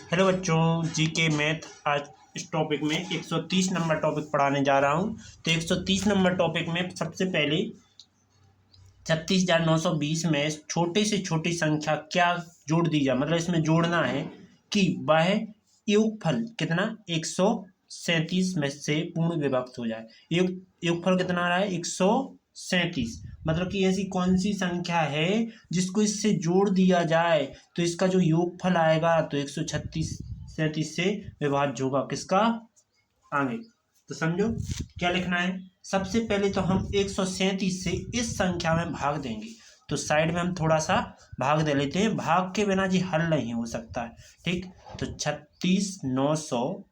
Hello बच्चों, GK math आज इस टॉपिक में 130 नंबर टॉपिक पढ़ाने जा रहा हूँ। तो 130 नंबर टॉपिक में सबसे पहले 36,920 में छोटे से छोटी संख्या क्या जोड़ दी जाए, मतलब इसमें जोड़ना है कि वह योगफल कितना 137 में से पूर्ण विभक्त हो जाए। योगफल कितना आ रहा है 137, मतलब कि ऐसी कौन सी संख्या है जिसको इससे जोड़ दिया जाए तो इसका जो योगफल आएगा तो 137 से विभाज्य होगा किसका, आगे। तो समझो क्या लिखना है। सबसे पहले तो हम 137 से इस संख्या में भाग देंगे, तो साइड में हम थोड़ा सा भाग दे लेते हैं, भाग के बिना जी हल नहीं हो सकता है, ठीक। तो 36,900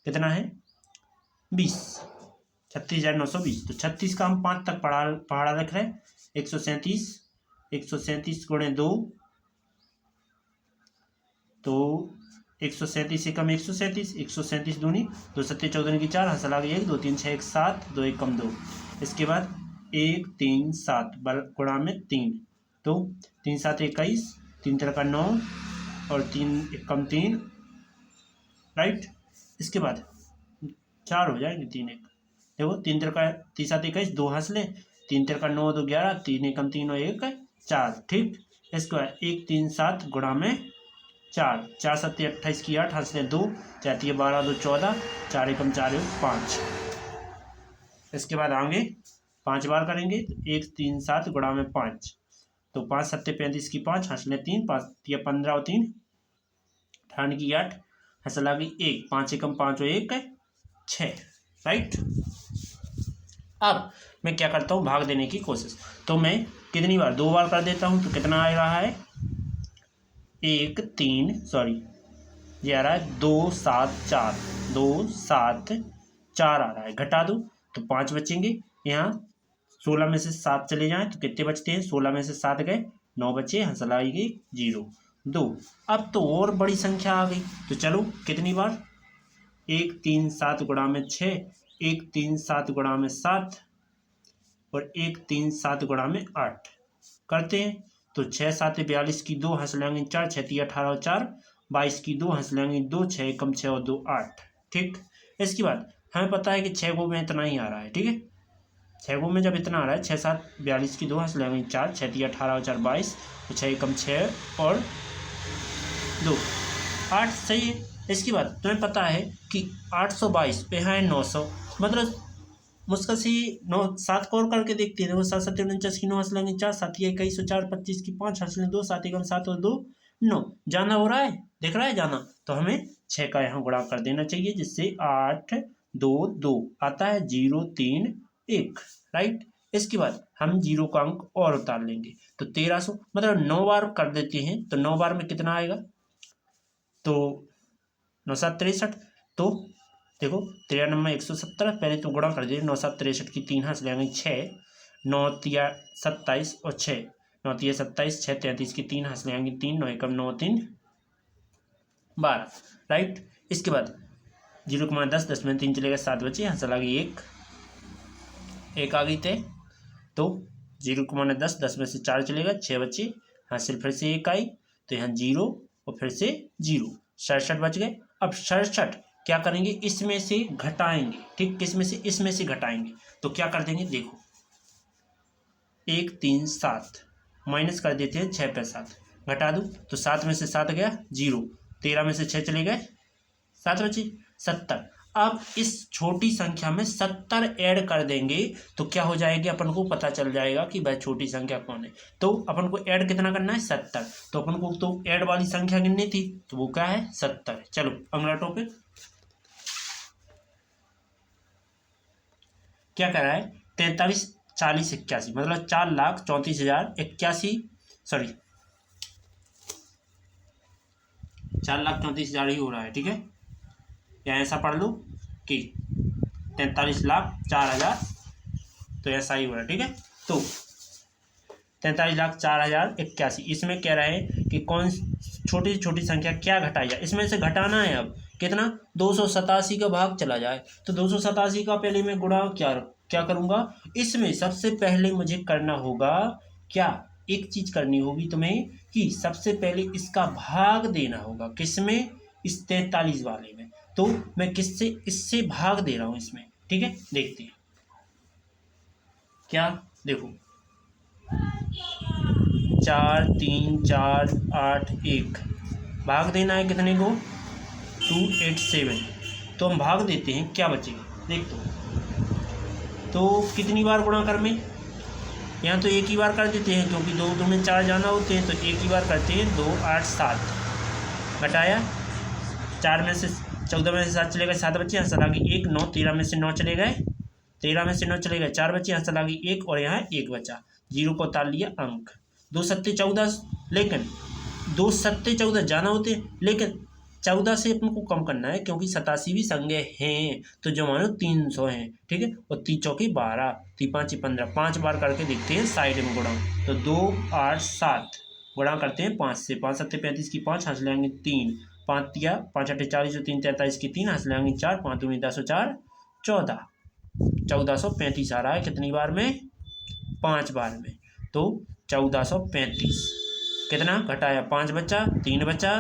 कितना है 20, 36,920। तो 36 का हम 5 तक पहाड़ा रख रहे हैं। 137 गुणे 2, तो 137 से कम 137 दूनी 2 सत्ते 14 की 4, हंस लागे 1 2 3 6 1 7 2 1 कम 2। इसके बाद 1 3 7 गुणा में 3, तो 3 7 21, 3 3 का 9 और 3 1 कम 3, राइट। इसके बाद 4 हो जाएंगे, 3 1 देखो 3 3 का 3 7 21, 2 हंस ले, 3 3 का 9 2 11, 3 1 कम 3 और 1 4, ठीक। इसके बाद 1 3 7 गुणा में 4, 4 7 28 की 8, हंस ले 2, 4 3 12 2 14, 4 एकम 4 5। इसके बाद आगे 5 बार करेंगे, 1 3 7 गुणा में 5, तो 5 7 35 की 5, हंस ले 3, 5 3 15 और 3 18 की 8, हंस लगी 1, 5 एकम 5 और 1 6, राइट। अब मैं क्या करता हूँ, भाग देने की कोशिश। तो मैं कितनी बार, 2 बार कर देता हूँ, तो कितना आ रहा है 1 3 सॉरी ये आ रहा है 2 7 4, 2 7 4 आ रहा है, घटा दो तो 5 बचेंगे। यहाँ 16 में से 7 चले जाएं तो कितने बचते हैं, 16 में से 7 गए 9 बचे, हंसला आएगी 0 2। अब तो और बड़ी संख्या आ गई, तो चलो कितनी बार 1 3 7 गुणा में 6, 1 3 7 गुणा में 7 और 1 3 7 गुणा में 8 करते हैं। तो 6 7 42 की 2, हंस लेंगे 4, 6 3 18 और 4 22 की 2, हंस लेंगे 2, 6 कम 6 और 2 8, ठीक। इसके बाद हमें पता है कि 6 गो में इतना ही आ रहा है, ठीक है। 6 गो में जब इतना आ रहा है 6 7 42 की 2, हंस लेंगे 4, 6 3 18 और 4 22, तो 6 कम 6 और 2 8, सही है। इसके बाद तुम्हें पता है कि 822 पे है 900, मतलब मुश्किल से 9 7 को और करके देखते हैं। देखो 7 7 49 की 9, हंस लेंगे 4, 7 21 और 4 25 की 5, हंस लेंगे 2, 7 1 7 और 2 9। जाना हो रहा है, दिख रहा है जाना, तो हमें 6 का यहाँ गुणा कर देना चाहिए, जिससे 8 2 2 आता है 0 3 1, राइट। इसके बाद हम 0 का अंक और उतार लेंगे, तो 1300, मतलब 9 बार कर देते हैं, तो 9 बार में कितना आएगा, तो 9 7 63, तो देखो 93 170, पहले तो गुणा कर दीजिए, 9 7 63 की 3, हंस लेंगे 6, 9 3 27 और 6, 9 3 27, 6 33 की 3, हंस लेंगे 3, 9 1 9 3 12, राइट। इसके बाद 0,10 10 में 3 चलेगा 7 बचे, हंस लगे 1 आ गई थे, तो 0,10 10 में से 4 चलेगा 6 बचे, हासिल फिर से 1 आई, तो यहाँ 0 और फिर से 0, 67 बच गए। अब 67 क्या करेंगे, इसमें से घटाएंगे, ठीक, किस में से, इसमें से घटाएंगे, तो क्या कर देंगे, देखो 1 3 7 माइनस कर देते हैं 6 पे 7, घटा दूँ तो 7 में से 7 गया 0, 13 में से 6 चले गए 7 बचे 70। अब इस छोटी संख्या में 70 ऐड कर देंगे तो क्या हो जाएगी, अपन को पता चल जाएगा कि वह छोटी संख्या कौन है। तो अपन को ऐड कितना करना है 70, तो अपन को तो ऐड वाली संख्या गिननी थी, तो वो क्या है 70। चलो अगला टॉपिक क्या कह रहा है, 43 40 81, मतलब 4,34,081, सॉरी 4,34,000 ही हो रहा है, ठीक है। या ऐसा पढ़ लो कि 43,04,000, तो ऐसा ही हो रहा है, ठीक है। तो 43,04,081, इसमें कह रहे हैं कि कौन छोटी छोटी संख्या क्या घटाई जाए, इसमें से घटाना है। अब कितना, 287 का भाग चला जाए, तो 287 का पहले मैं गुणा क्या करूँगा, इसमें सबसे पहले मुझे करना होगा क्या, एक चीज़ करनी होगी तुम्हें कि सबसे पहले इसका भाग देना होगा, किसमें, इस 43 वाले में, तो मैं किससे, इससे भाग दे रहा हूँ इसमें, ठीक है। देखते हैं क्या, देखो 4 3 4 8 1 भाग देना है कितने को, 287। तो हम भाग देते हैं, क्या बचेगा देख तो कितनी बार गुणा कर में, यहाँ तो एक ही बार कर देते हैं क्योंकि 2 2 में 4 जाना होते हैं, तो एक ही बार करते हैं। 2 8 7 घटाया 4 में से 14 में से 7 चले गए, 7 बच्चे, यहाँ सलागी 1 9 13 में से 9 चले गए, 13 में से 9 चले गए, 4 बच्चे, यहाँ सलागी 1 और यहाँ 1 बचा, 0 को उतार लिया अंक। 2 सत्ते 14, लेकिन 2 सत्ते 14 जाना होते हैं, लेकिन 14 से अपन को कम करना है क्योंकि 87 भी संज्ञा हैं, तो जो मानो 300 हैं, ठीक है। और 3 चौकी 12, 3 5 15, 5 बार करके देखते हैं साइड में गुणा। तो 2 8 7 गुणा करते हैं 5 से, 5 7 35 की 5 हंस लेंगे 3, 5 दिया 5 8 40 और 3 43 की 3 हंस लेंगे 4, 5 दूनी 10 और 4 14, 1435 आ रहा है कितनी बार में, 5 बार में। तो 1435 कितना घटाया, 5 बचा, 3 बचा,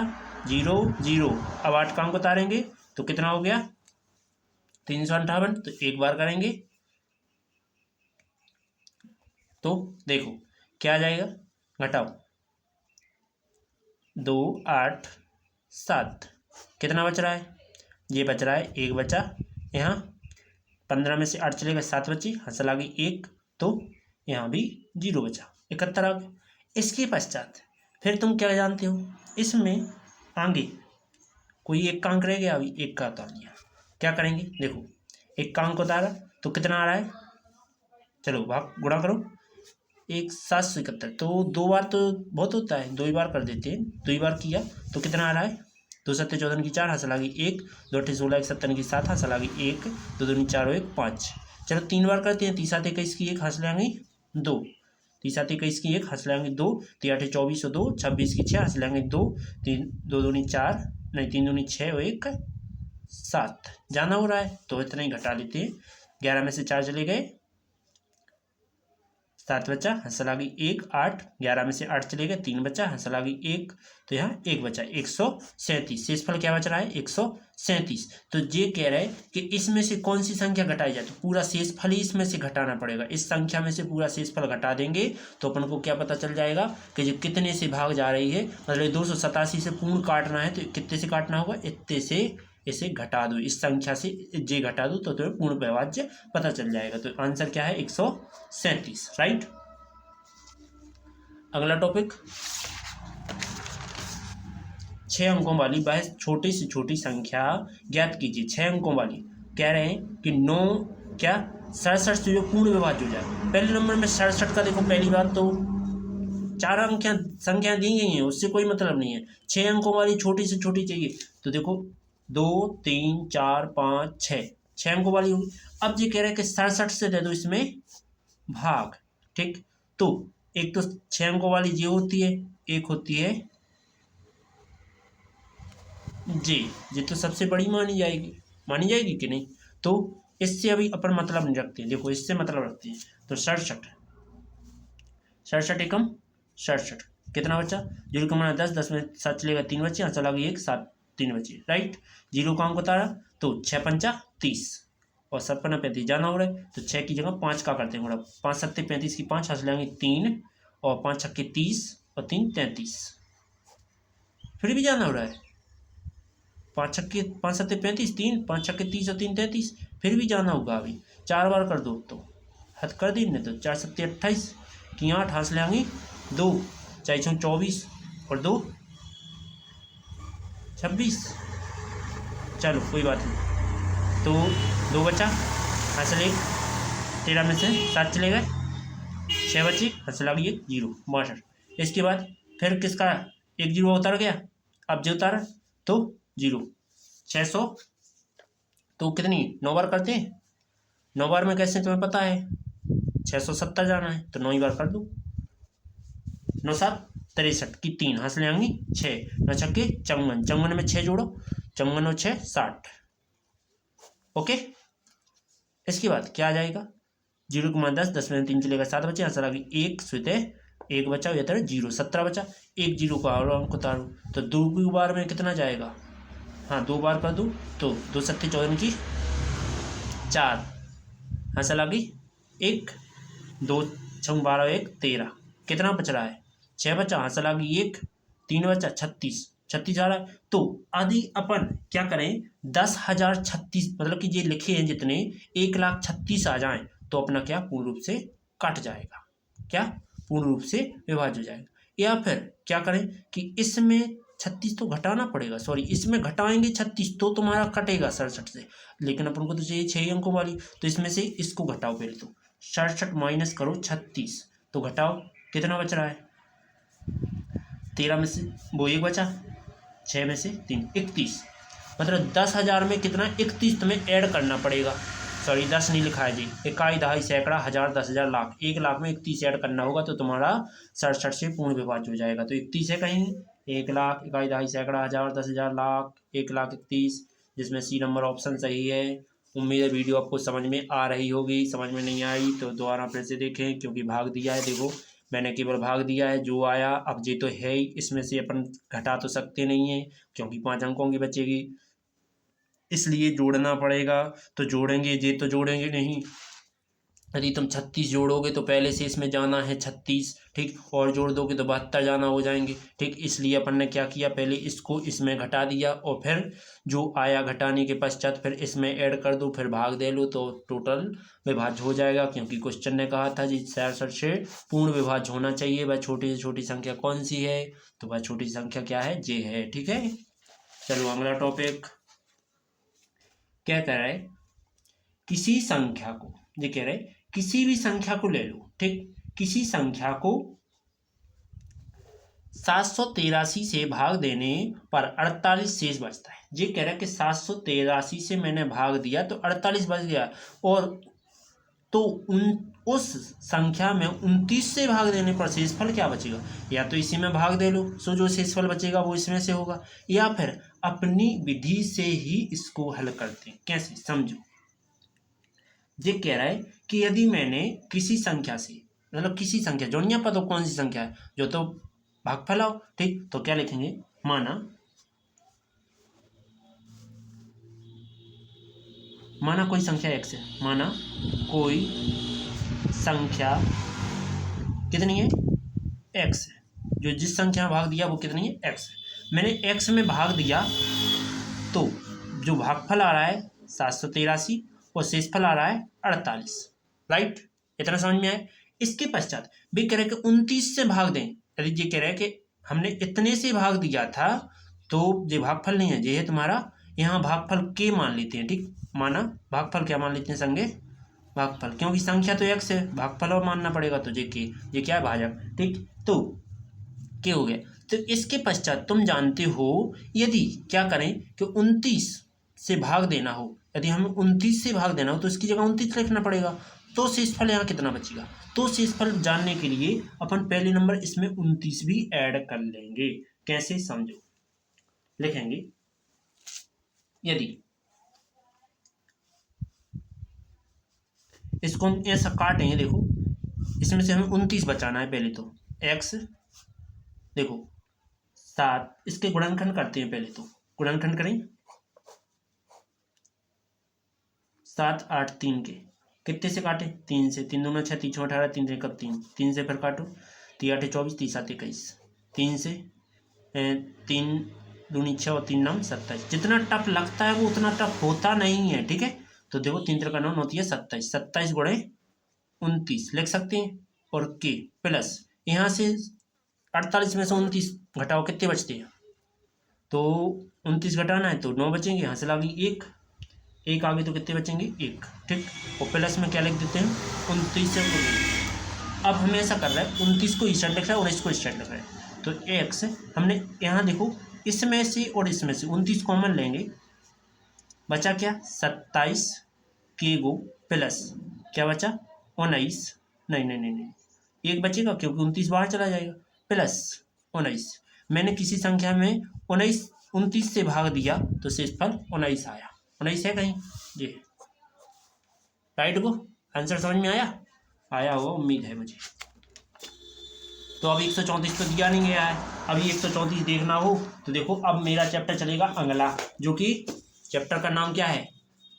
0 0। अब 8 का अंक उतारेंगे तो कितना हो गया, 358। तो एक बार करेंगे तो देखो क्या आ जाएगा, घटाओ 2 8 7 कितना बच रहा है, ये बच रहा है 1 बचा, यहाँ 15 में से 8 चलेगा 7 बची, हंसल आ गई 1, तो यहाँ भी 0 बचा, 71 आ गया। इसके पश्चात फिर तुम क्या जानते हो, इसमें आगे कोई एक का अंक रह गया, अभी एक का उतार लिया, क्या करेंगे देखो, एक का अंक उतारा तो कितना आ रहा है, चलो भाग गुणा करो, 1 771। तो 2 बार तो बहुत होता है, 2 ही बार कर देते हैं, 2 ही बार किया तो कितना आ रहा है, 2 सत्ते 14 की 4 हंसल आ गई 1, 2 अट्ठे 16 1 70 की 7 हंसल आ गई 1, 2 दूनी 4 और 1 5। चलो 3 बार करते हैं, 3 7 21 की 1 हंसल आ गई 2, 3 7 21 की 1 हंस लेंगे 2, 3 8 24 और 2 26 की 6 हंस लेंगे 2, 3 2 दूनी 4 नहीं 3 दूनी 6 और 1 7 जाना हो रहा है, तो इतना ही घटा लेते हैं। 11 में से 4 चले गए, 7 बचा, हंसल आ गई 1 8, 11 में से 8 चले गए, 3 बचा, हंसल आ गई 1, तो यहाँ 1 बचा, 137। शेषफल क्या बच रहा है, 137। तो ये कह रहा है कि इसमें से कौन सी संख्या घटाई जाए, तो पूरा शेषफल ही इसमें से घटाना पड़ेगा। इस संख्या में से पूरा शेषफल घटा देंगे तो अपन को क्या पता चल जाएगा कि जो कितने से भाग जा रही है, मतलब 287 से पूर्ण काटना है तो कितने से काटना होगा, इतने से इसे घटा दो, इस संख्या से जे घटा दो तो तुम्हें पूर्ण व्यवाज्य पता चल जाएगा। तो आंसर क्या है, 137, राइट। अगला टॉपिक, 6 अंकों वाली वह छोटी से छोटी संख्या ज्ञात कीजिए। 6 अंकों वाली कह रहे हैं कि 9 क्या 67 से जो पूर्ण विभाज्य हो जाए। पहले नंबर में 67 का देखो, पहली बात तो 4 अंक संख्या दी गई है, उससे कोई मतलब नहीं है। 6 अंकों वाली छोटी से छोटी चाहिए, तो देखो 2 3 4 5 6 6 अंकों वाली होगी। अब ये कह रहे हैं कि 67 से दे दो इसमें भाग, ठीक। तो एक तो 6 अंकों वाली ये होती है, एक होती है जे तो सबसे बड़ी मानी जाएगी कि नहीं, तो इससे अभी अपन मतलब नहीं रखते हैं। देखो इससे मतलब रखते हैं, तो 67 एकम 67 कितना बचा, 0 का मान 10, 10 में 7 चलेगा 3 बचे, यहाँ चला गया 1 7 3 बचे, राइट। 0 का अंक उतारा तो 6 पंचा 30 और 7 पन्ना 35 जाना हो रहा है, तो 6 की जगह 5 का करते हैं, 5 सत्ते 35 की 5 हंस लेंगे 3 और 5 छक्के 30 और 3 33, फिर भी जाना हो रहा है, 5 छक्के 5 सत्ते 35 3 5 छक्के 30 और 3 33, फिर भी जाना होगा। अभी 4 बार कर दो तो हद कर दी ने, तो 4 सत्ते 28 की 8 हंस लेंगे 2, 4 24 और 2 26, चलो कोई बात नहीं, तो 2 बचा, हंसल 1, 13 में से 7 चले गए, 6 बचे, हंसल आ गई 1 0 62। इसके बाद फिर किसका 1 0 उतर गया, अब जो उतारा तो 0 600, तो कितनी 9 बार करते हैं, 9 बार में कैसे तुम्हें पता है 670 जाना है, तो 9 ही बार कर दो, 9 7 63 की 3 हंस ले आएंगी 6, 9 छक्के 54, 54 में 6 जोड़ो, 54 और 6 60, ओके। इसके बाद क्या आ जाएगा, 0 को मान 10, 10 में 3 चलेगा 7 बचे, आंसर आ गई 1 सुते 1 बचा, या 0 17 बचा, 1 0 का और अंक उतारो तो 2 बार में कितना जाएगा हाँ 2 बार कर दूँ तो 2 सत्ते 14 की 4, हंसल आ गई 1, 2 छंग 12 1 13, कितना बच रहा है 6 बचा, हंसल आ गई 1, 3 बचा 36, 36 आ रहा है। तो आदि अपन क्या करें 10,036 मतलब कि ये लिखे हैं जितने 1,36,000 आ जाएं तो अपना क्या पूर्ण रूप से कट जाएगा, क्या पूर्ण रूप से विभाज्य हो जाएगा। या फिर क्या करें कि इसमें 36 तो घटाना पड़ेगा, सॉरी इसमें घटाएंगे 36 तो तुम्हारा कटेगा 67 से, लेकिन अपन को तो चाहिए 6 अंकों वाली, तो इसमें से इसको घटाओ पहले तो 67 माइनस करो 36 तो घटाओ कितना बच रहा है 13 में से वो 1 बचा, 6 में से 3 31, मतलब 10,000 में कितना 31 तुम्हें ऐड करना पड़ेगा, सॉरी 10 नहीं लिखा है जी, इकाई दहाई सैकड़ा हजार 10,000 लाख, 1 लाख में 31 ऐड करना होगा तो तुम्हारा 67 से पूर्ण विभाज्य हो जाएगा। तो 31 है कहीं 1 लाख इकाई दहाई सैकड़ा हजार 10,000 लाख 1,31,000, जिसमें सी नंबर ऑप्शन सही है। उम्मीद है वीडियो आपको समझ में आ रही होगी, समझ में नहीं आई तो दोबारा फिर से देखें क्योंकि भाग दिया है, देखो मैंने केवल भाग दिया है, जो आया अब ये तो है ही, इसमें से अपन घटा तो सकते नहीं है क्योंकि 5 अंकों की बचेगी, इसलिए जोड़ना पड़ेगा। तो जोड़ेंगे ये तो जोड़ेंगे नहीं, यदि तुम 36 जोड़ोगे तो पहले से इसमें जाना है 36, ठीक, और जोड़ दोगे तो 72 जाना हो जाएंगे, ठीक, इसलिए अपन ने क्या किया पहले इसको इसमें घटा दिया और फिर जो आया घटाने के पश्चात फिर इसमें ऐड कर दो फिर भाग दे लो तो टोटल विभाज्य हो जाएगा, क्योंकि क्वेश्चन ने कहा था जी 67 से पूर्ण विभाज्य होना चाहिए। वह छोटी से छोटी संख्या कौन सी है, तो वह छोटी संख्या क्या है, जे है, ठीक है। चलो अगला टॉपिक क्या कह रहा है, किसी संख्या को, ये कह रहे किसी भी संख्या को ले लो, ठीक, किसी संख्या को 783 से भाग देने पर 48 शेष बचता है। ये कह रहा है कि 783 से मैंने भाग दिया तो 48 बच गया, और तो उस संख्या में 29 से भाग देने पर शेषफल क्या बचेगा, या तो इसी में भाग दे लो सो जो शेषफल बचेगा वो इसमें से होगा, या फिर अपनी विधि से ही इसको हल करते हैं। कैसे समझो, ये कह रहा है कि यदि मैंने किसी संख्या से, मतलब किसी संख्या जो नहीं पता तो कौन सी संख्या है, जो तो भागफल आओ, ठीक, तो क्या लिखेंगे, माना कोई संख्या x है, माना कोई संख्या कितनी है x है, जो जिस संख्या में भाग दिया वो कितनी है x है, मैंने x में भाग दिया तो जो भागफल आ रहा है 783 और शेषफल आ रहा है 48, राइट, इतना समझ में आए। इसके पश्चात भी कह रहे कि 29 से भाग दें, यदि ये कह रहे हैं कि हमने इतने से भाग दिया था तो ये भागफल नहीं है, ये है तुम्हारा, यहाँ भागफल के मान लेते हैं, ठीक, माना भागफल क्या मान लेते हैं संगे, भागफल, क्योंकि संख्या तो x है भागफल और मानना पड़ेगा तो ये के, ये क्या है भाजक, ठीक, तो के हो गया। तो इसके पश्चात तुम जानते हो यदि क्या करें कि 29 से भाग देना हो, यदि हमें 29 से भाग देना हो तो इसकी जगह 29 लिखना पड़ेगा, तो शेषफल यहाँ कितना बचेगा, तो शेषफल जानने के लिए अपन पहले नंबर इसमें 29 भी ऐड कर लेंगे। कैसे समझो, लिखेंगे यदि इसको हम ऐसा काटेंगे, देखो इसमें से हमें 29 बचाना है, पहले तो x, देखो 7, इसके गुणनखंड करते हैं, पहले तो गुणनखंड करें 7 8 3 के, कितने से काटे 3 से, 3 दूना 6 3 18 3 3 कब 3, 3 से फिर काटो 3 8 24 3 7 21, 3 से 3 दूनी 6 और 3 9 27, जितना टफ लगता है वो उतना टफ होता नहीं है, ठीक है। तो देखो 3 3 का 9 होती है 27, 27 गुणे 29 लिख सकते हैं, और के प्लस यहाँ से 48 में से 29 घटाओ कितने बचते हैं, तो 29 घटाना है तो 9 बचेंगे, यहाँ से लागी 1 1 आगे तो कितने बचेंगे 1, ठीक, और प्लस में क्या लिख देते हैं 29 से 19। अब हमें ऐसा कर रहा है 29 को इस साइड लिख रहा है और इसको इस साइड लिख रहा है, तो x हमने यहाँ देखो इसमें से और इसमें से 29 कॉमन लेंगे, बचा क्या 27 के गो प्लस क्या बचा 19, नहीं नहीं नहीं नहीं 1 बचेगा क्योंकि 29 बाहर चला जाएगा, प्लस 19, मैंने किसी संख्या में 29 से भाग दिया तो शेषफल 19 आया, 19 है कहीं, ये राइट को आंसर समझ में आया, आया होगा उम्मीद है मुझे। तो अब 134 तो दिया नहीं गया है। अभी 134 देखना हो तो देखो, अब मेरा चैप्टर चलेगा अगला, जो कि चैप्टर का नाम क्या है,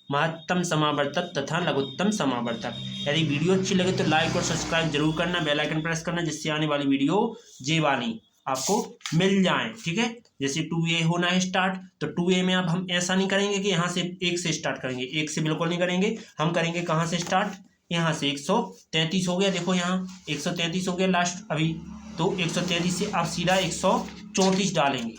महत्तम समावर्तक तथा लघुत्तम समावर्तक। यदि वीडियो अच्छी लगे तो लाइक और सब्सक्राइब जरूर करना, बेल आइकन प्रेस करना, जिससे आने वाली वीडियो जे वाली आपको मिल जाए। ठीक है, जैसे 2A होना है स्टार्ट, तो 2A में अब हम ऐसा नहीं करेंगे कि यहाँ से 1 से स्टार्ट करेंगे, 1 से बिल्कुल नहीं करेंगे। हम करेंगे कहाँ से स्टार्ट, यहाँ से 133 हो गया, देखो यहाँ 133 हो गया लास्ट अभी, तो 133 से अब सीधा 134 डालेंगे,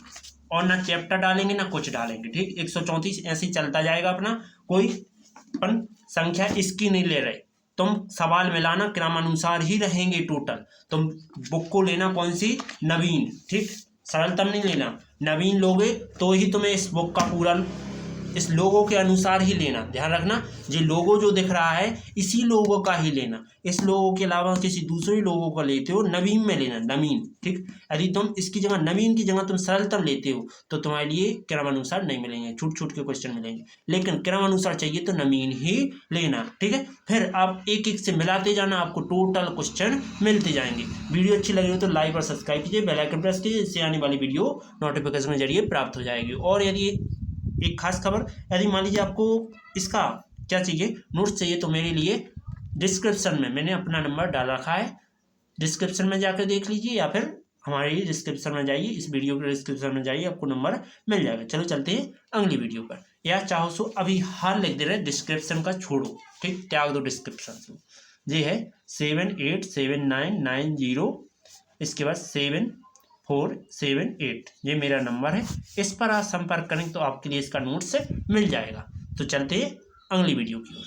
और ना चैप्टर डालेंगे ना कुछ डालेंगे। ठीक, 134 ऐसे ही चलता जाएगा अपना, कोई अपन संख्या इसकी नहीं ले रहे। तुम सवाल मिलाना क्रमानुसार ही रहेंगे टोटल। तुम बुक को लेना कौन सी, नवीन। ठीक, सरलतम नहीं लेना, नवीन लोगे तो ही तुम्हें इस बुक का पूरा, इस लोगों के अनुसार ही लेना। ध्यान रखना, ये लोगो जो दिख रहा है इसी लोगों का ही लेना, इस लोगों के अलावा किसी दूसरे लोगों का लेते हो नवीन में लेना, नवीन। ठीक, यदि तुम इसकी जगह नवीन की जगह तुम सरलतम लेते हो तो तुम्हारे लिए क्रमानुसार नहीं मिलेंगे, छूट छूट के क्वेश्चन मिलेंगे, लेकिन क्रमानुसार चाहिए तो नवीन ही लेना। ठीक है, फिर आप एक एक से मिलाते जाना, आपको टोटल क्वेश्चन मिलते जाएंगे। वीडियो अच्छी लगी हो तो लाइक और सब्सक्राइब कीजिए, बेल आइकन प्रेस कीजिए, इससे आने वाली वीडियो नोटिफिकेशन के जरिए प्राप्त हो जाएगी। और यदि एक खास खबर, यदि मान लीजिए आपको इसका क्या चाहिए, नोट्स चाहिए, तो मेरे लिए डिस्क्रिप्शन में मैंने अपना नंबर डाल रखा है, डिस्क्रिप्शन में जाकर देख लीजिए, या फिर हमारे डिस्क्रिप्शन में जाइए, इस वीडियो के डिस्क्रिप्शन में जाइए, आपको नंबर मिल जाएगा। चलो चलते हैं अगली वीडियो पर, या चाहो सो अभी हाल लिख दे रहे, डिस्क्रिप्शन का छोड़ो, ठीक, त्याग दो डिस्क्रिप्शन से। ये है 787990, इसके बाद 7478, ये मेरा नंबर है, इस पर आप संपर्क करें तो आपके लिए इसका नोट्स मिल जाएगा। तो चलते हैं अगली वीडियो की ओर।